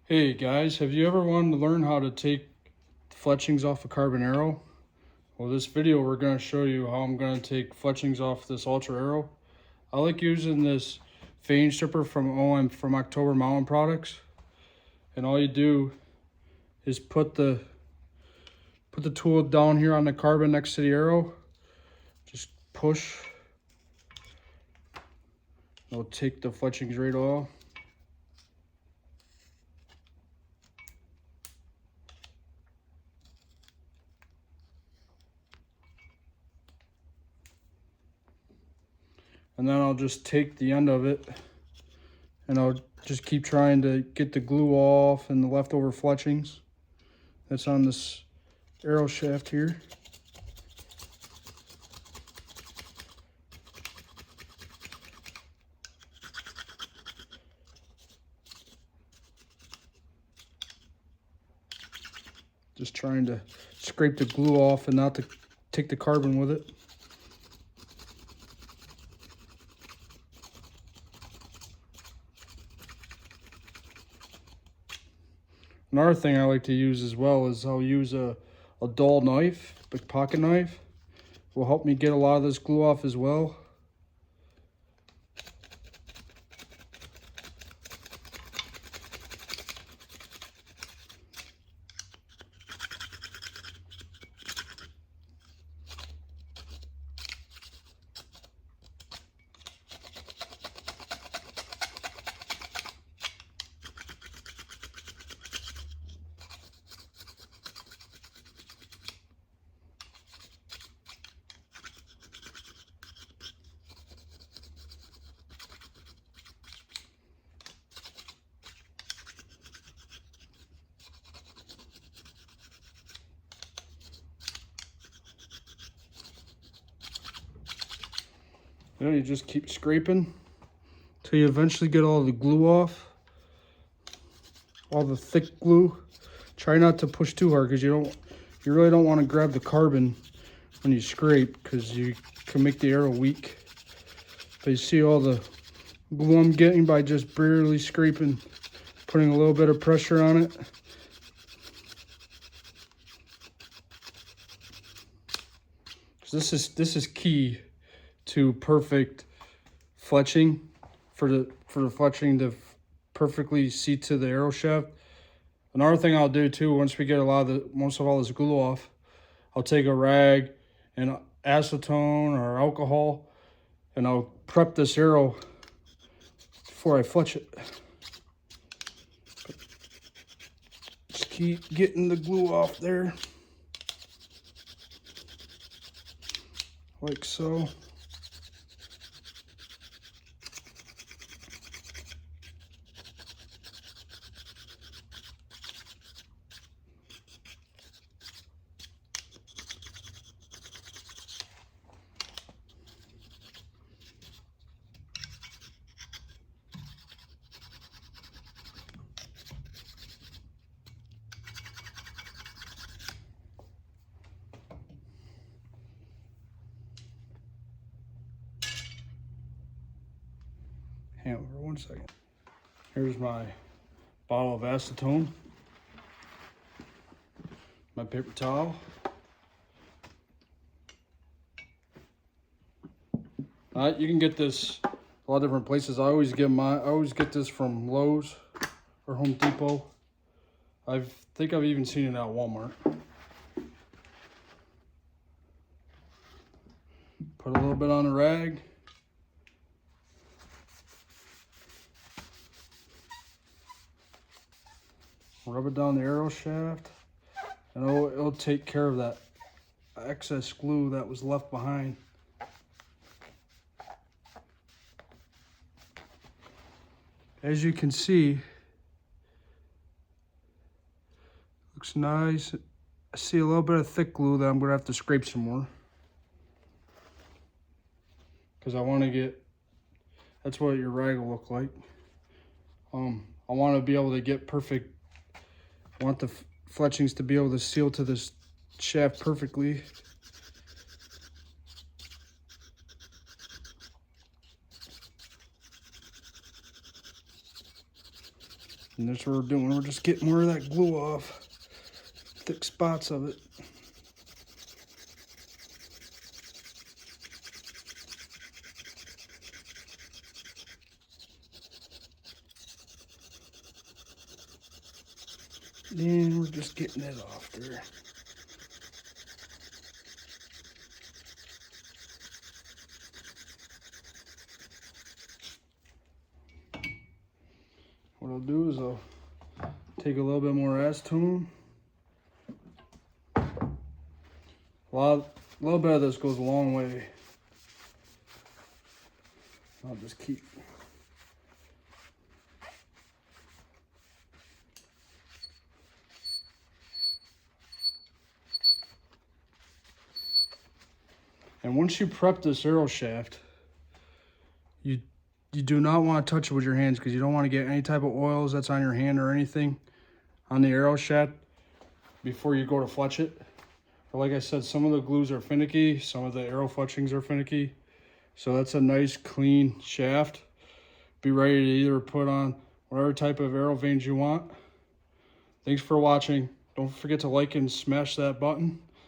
Hey guys, have you ever wanted to learn how to take fletchings off a carbon arrow? Well, this video we're going to show you how I'm going to take fletchings off this ultra arrow. I like using this vane stripper from October Mountain Products. And all you do is put the tool down here on the carbon next to the arrow. Just push. It'll take the fletchings right off. And then I'll just take the end of it and I'll just keep trying to get the glue off and the leftover fletchings that's on this arrow shaft here. Just trying to scrape the glue off and not to take the carbon with it. Another thing I like to use as well is I'll use a dull knife, a pocket knife. It will help me get a lot of this glue off as well. You just keep scraping till you eventually get all the glue off, all the thick glue. Try not to push too hard because you really don't want to grab the carbon when you scrape because you can make the arrow weak. But you see all the glue I'm getting by just barely scraping, putting a little bit of pressure on it. So this is key to perfect fletching, for the fletching to perfectly seat to the arrow shaft. Another thing I'll do too, once we get most of all this glue off, I'll take a rag and acetone or alcohol and I'll prep this arrow before I fletch it. Just keep getting the glue off there, like so. Hang on for 1 second. Here's my bottle of acetone, my paper towel. You can get this a lot of different places. I always get this from Lowe's or Home Depot. I think I've even seen it at Walmart. Put a little bit on a rag. Rub it down the arrow shaft, and it'll take care of that excess glue that was left behind. As you can see, looks nice. I see a little bit of thick glue that I'm gonna have to scrape some more, because I want to get, that's what your rag will look like. I want to be able to get perfect. I want the fletchings to be able to seal to this shaft perfectly. And that's what we're doing. We're just getting more of that glue off. Thick spots of it. And we're just getting it off there. What I'll do is I'll take a little bit more acetone. A little bit of this goes a long way. I'll just keep. And once you prep this arrow shaft, you do not want to touch it with your hands because you don't want to get any type of oils that's on your hand or anything on the arrow shaft before you go to fletch it. But like I said, some of the glues are finicky, some of the arrow fletchings are finicky. So that's a nice clean shaft. Be ready to either put on whatever type of arrow vanes you want. Thanks for watching. Don't forget to like and smash that button.